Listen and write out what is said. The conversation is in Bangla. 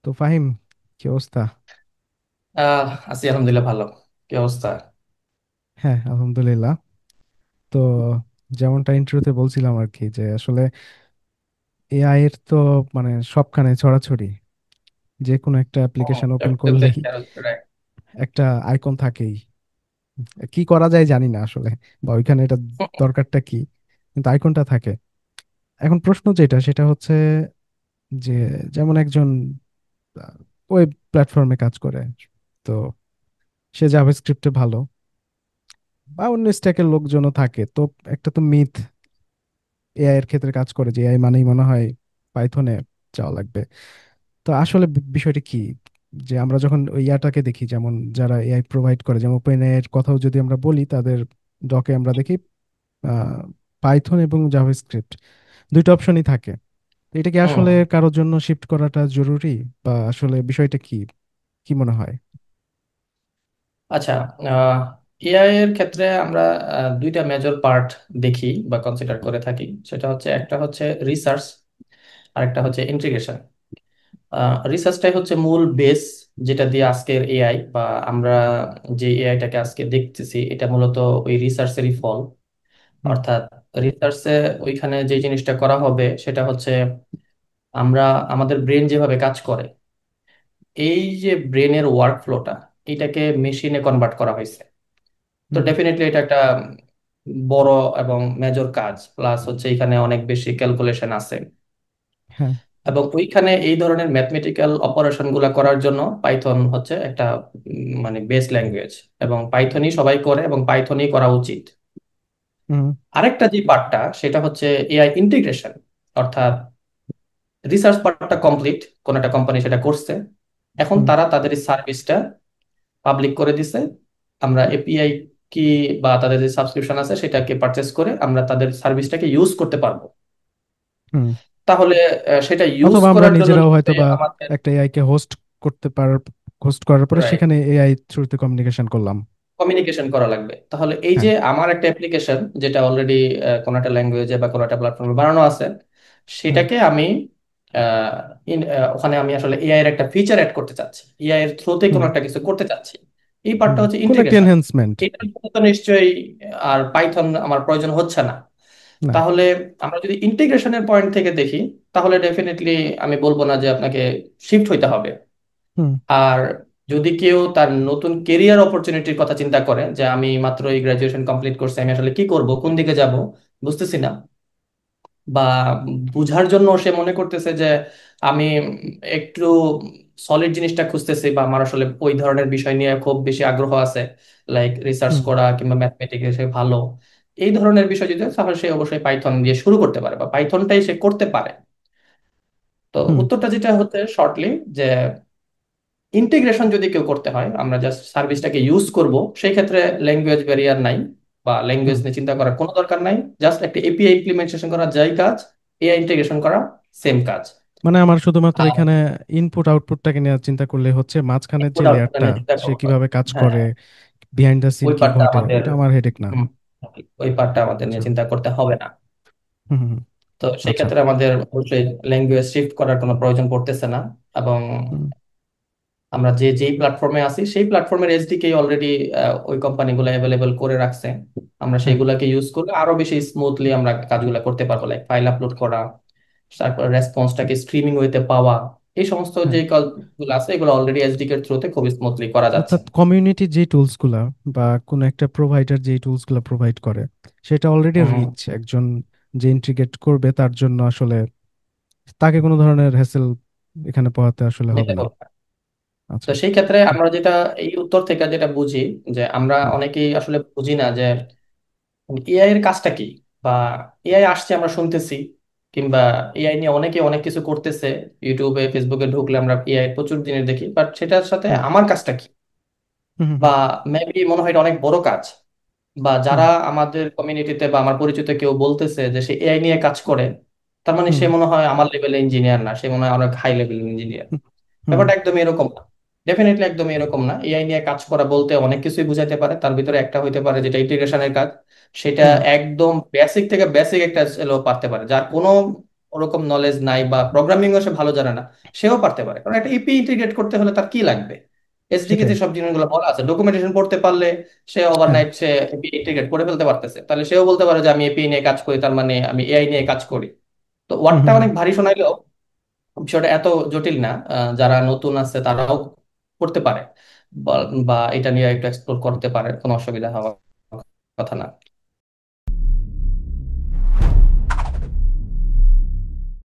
তো ফাহিম, কি অবস্থা? আছি আলহামদুলিল্লাহ, ভালো। কি অবস্থা? হ্যাঁ, আলহামদুলিল্লাহ। তো যেমনটা ইন্ট্রোতে বলছিলাম আর কি, যে আসলে এআই এর তো মানে সবখানে ছড়াছড়ি। যে কোনো একটা অ্যাপ্লিকেশন ওপেন সবকিছুতে করলেই right. একটা আইকন থাকেই। কি করা যায় জানি না আসলে, বা ওইখানে এটা দরকারটা কি, কিন্তু আইকনটা থাকে। এখন প্রশ্ন যেটা সেটা হচ্ছে যে, যেমন একজন ওয়েব প্ল্যাটফর্মে কাজ করে, তো সে জাভাস্ক্রিপ্টে ভালো, বা অন্য স্ট্যাকের লোকজনও থাকে, তো একটা তো মিথ এআই এর ক্ষেত্রে কাজ করে যে এআই মানেই মনে হয় পাইথনে যাওয়া লাগবে। তো আসলে বিষয়টা কি, যে আমরা যখন ওই ইয়াটাকে দেখি, যেমন যারা এআই প্রোভাইড করে, যেমন ওপেন এআই এর কথাও যদি আমরা বলি, তাদের ডকে আমরা দেখি পাইথন এবং জাভাস্ক্রিপ্ট দুইটা অপশনই থাকে। তো এটা কি হুম। আসলে কারোর জন্য শিফট করাটা জরুরি, বা আসলে বিষয়টা কি, কি মনে হয়? আচ্ছা, এআই এর ক্ষেত্রে আমরা দুইটা মেজর পার্ট দেখি বা কনসিডার করে থাকি। সেটা হচ্ছে, একটা হচ্ছে রিসার্চ, আর একটা হচ্ছে ইন্টিগ্রেশন। রিসার্চটাই হচ্ছে মূল বেস, যেটা দিয়ে আজকের এআই বা আমরা যে এআইটাকে আজকে দেখতেছি, এটা মূলত ওই রিসার্চেরই ফল। হুম। অর্থাৎ রিসার্চে ওইখানে যে জিনিসটা করা হবে সেটা হচ্ছে, আমরা আমাদের ব্রেন যেভাবে কাজ করে, এই যে ব্রেনের ওয়ার্ক ফ্লোটা, এটাকে মেশিনে কনভার্ট করা হয়েছে। তো হুম। ডেফিনেটলি এটা একটা বড় এবং মেজর কাজ, প্লাস হচ্ছে এখানে অনেক বেশি ক্যালকুলেশন আছে। হ্যাঁ। এবং ওইখানে এই ধরনের ম্যাথমেটিক্যাল অপারেশন গুলা করার জন্য পাইথন হচ্ছে একটা মানে বেস ল্যাঙ্গুয়েজ, এবং পাইথনই সবাই করে এবং পাইথনই করা উচিত। হুম। আরেকটা যে পার্টটা, সেটা হচ্ছে এআই ইন্টিগ্রেশন। অর্থাৎ রিসার্চ পার্টটা কমপ্লিট, কোন একটা কোম্পানি সেটা করছে, এখন হুম। তারা তাদের সার্ভিসটা পাবলিক করে দিছে। আমরা এপিআই কি বা তাদের যে সাবস্ক্রিপশন আছে সেটাকে পারচেস করে আমরা তাদের সার্ভিসটাকে ইউজ করতে পারবো। হুম। তাহলে সেটা ইউজ অথবা আমরা করার জন্য নিজেরাও হয়তো নিশ্চয়ই বা আমাদের একটা এআই কে করতে পার হোস্ট করার পরে রাইট সেখানে এআই থ্রুতে কমিউনিকেশন করলাম। কমিউনিকেশন করা লাগবে। তাহলে এই হ্যাঁ। যে আমার একটা অ্যাপ্লিকেশন যেটা অলরেডি কোনো একটা ল্যাঙ্গুয়েজে বা কোনো একটা প্ল্যাটফর্মে বানানো আছে, হুম। সেটাকে আমি ওখানে আমি আসলে এআই এর একটা ফিচার অ্যাড করতে চাচ্ছি, এআই এর থ্রুতে হুম। কোনো একটা কিছু করতে চাচ্ছি। এই হুম। পার্টটা হচ্ছে কোন একটা ইন্টিগ্রেশন। এনহ্যান্সমেন্ট। এটার জন্য তো নিশ্চয়ই আর পাইথন আমার প্রয়োজন হচ্ছে না। না। তাহলে আমরা যদি ইন্টিগ্রেশনের পয়েন্ট থেকে দেখি, তাহলে ডেফিনেটলি আমি বলবো না যে আপনাকে শিফট হইতে হবে। হুম। আর যদি কেউ তার নতুন কেরিয়ার অপরচুনিটির কথা চিন্তা করে, যে আমি মাত্র এই গ্রাজুয়েশন কমপ্লিট করছি, আমি আসলে কি করব, কোন দিকে যাব, বুঝতেছি না, বা বুঝার জন্য সে মনে করতেছে যে আমি একটু সলিড জিনিসটা খুঁজতেছি, বা আমার আসলে ওই ধরনের বিষয় নিয়ে খুব বেশি আগ্রহ আছে, লাইক রিসার্চ হুম। করা কিংবা ম্যাথমেটিক্স সে ভালো, এই ধরনের বিষয় যদি হয়, তাহলে সে অবশ্যই পাইথন দিয়ে শুরু করতে পারে বা পাইথনটাই সে করতে পারে। তো হুম। উত্তরটা যেটা হচ্ছে শর্টলি, যে ইন্টিগ্রেশন যদি কেউ করতে হয়, আমরা জাস্ট সার্ভিসটাকে ইউজ করব, সেই ক্ষেত্রে ল্যাঙ্গুয়েজ ব্যারিয়ার নাই, বা ল্যাঙ্গুয়েজ হুম। নিয়ে চিন্তা করার কোনো দরকার নাই। জাস্ট একটা এপিআই ইমপ্লিমেন্টেশন করা যায় কাজ, এআই ইন্টিগ্রেশন করা সেম কাজ। মানে আমার শুধুমাত্র আর এখানে ইনপুট আউটপুটটাকে নিয়ে চিন্তা করলে হচ্ছে, মাঝখানের যে ইনপুট আউটপুট লেয়ারটা নিয়ে চিন্তা সে করবো না। কিভাবে কাজ হ্যাঁ, করে, বিহাইন্ড দ্য সিন ওই কি পার্টটা ঘটে, আমাদের এটা আমার হেডেক না। হুম, ওই পার্টটা আমাদের আচ্ছা। নিয়ে চিন্তা করতে হবে না। হুম। হুম। হুম। তো সেই আচ্ছা। ক্ষেত্রে আমাদের অবশ্যই ল্যাঙ্গুয়েজ শিফট করার কোনো প্রয়োজন পড়তেছে না। এবং হুম। আমরা যেই প্ল্যাটফর্মে আছি সেই প্ল্যাটফর্মের এসডিকে অলরেডি ওই কোম্পানিগুলো অ্যাভেলেবল করে রাখছে। আমরা হ্যাঁ। সেইগুলোকে ইউজ করলে আরো বেশি স্মুথলি আমরা কাজগুলো করতে পারবো, লাইক ফাইল আপলোড করা, তারপর রেসপন্সটাকে স্ট্রিমিং ওয়েতে পাওয়া। এই সমস্ত হ্যাঁ। যে কাজগুলো আছে এগুলো অলরেডি এসডিকে এর থ্রুতে খুব স্মুথলি করা যাচ্ছে। অর্থাৎ কমিউনিটি যে টুলস গুলা, বা কোনো একটা প্রোভাইডার যে টুলস গুলা প্রোভাইড করে, সেটা অলরেডি হুম, রিচ একজন যে ইন্টিগ্রেট করবে তার জন্য আসলে তাকে কোনো ধরনের হ্যাসেল এখানে পোহাতে আসলে হবে নিতে না। হবে। তো আচ্ছা। সেই ক্ষেত্রে আমরা যেটা এই উত্তর থেকে যেটা বুঝি, যে আমরা হুম। অনেকেই আসলে বুঝি না যে এআই এর কাজটা কি, বা এআই আসছে আমরা শুনতেছি, কিংবা এআই নিয়ে অনেকে অনেক কিছু করতেছে। ইউটিউবে ফেসবুকে ঢুকলে আমরা এআই এর প্রচুর জিনিস দেখি, বাট সেটার সাথে হুম। আমার কাজটা কি, হুম। বা হুম। মেবি মনে হয় এটা অনেক বড় কাজ। বা হুম। যারা আমাদের কমিউনিটিতে বা আমার পরিচিত কেউ বলতেছে যে সে এআই নিয়ে কাজ করে, তার মানে হুম। সে মনে হয় আমার লেভেলের ইঞ্জিনিয়ার না, সে মনে হয় অনেক হাই লেভেলের ইঞ্জিনিয়ার। হুম। হুম। ব্যাপারটা একদমই এরকম না। ডেফিনেটলি একদমই এরকম না। এআই নিয়ে কাজ করা বলতে অনেক কিছুই বুঝাইতে পারে, তার ভিতরে একটা হইতে পারে যেটা ইন্টিগ্রেশনের কাজ। সেটা হুম। একদম বেসিক থেকে বেসিক একটা ছেলেও পারতে পারে, যার কোনো ওরকম নলেজ নাই বা প্রোগ্রামিংও সে ভালো জানে না, সেও পারতে পারে। কারণ একটা ইপি ইন্টিগ্রেট করতে হলে তার কি লাগবে? এসডিকে তে সেটাই। সব জিনিসগুলো বলা আছে, ডকুমেন্টেশন পড়তে পারলে সে হ্যাঁ। ওভারনাইট সে এপি ইন্টিগ্রেট করে ফেলতে পারতেছে। তাহলে সেও বলতে পারে যে আমি এপি নিয়ে কাজ করি, তার মানে আমি এআই নিয়ে কাজ করি। তো হুম ওয়ার্ডটা হুম হুম। অনেক ভারী শোনাইলেও বিষয়টা এত জটিল না। যারা নতুন আছে তারাও করতে পারে, বা বা এটা নিয়ে একটু এক্সপ্লোর করতে পারে, কোনো অসুবিধা হওয়ার কথা না।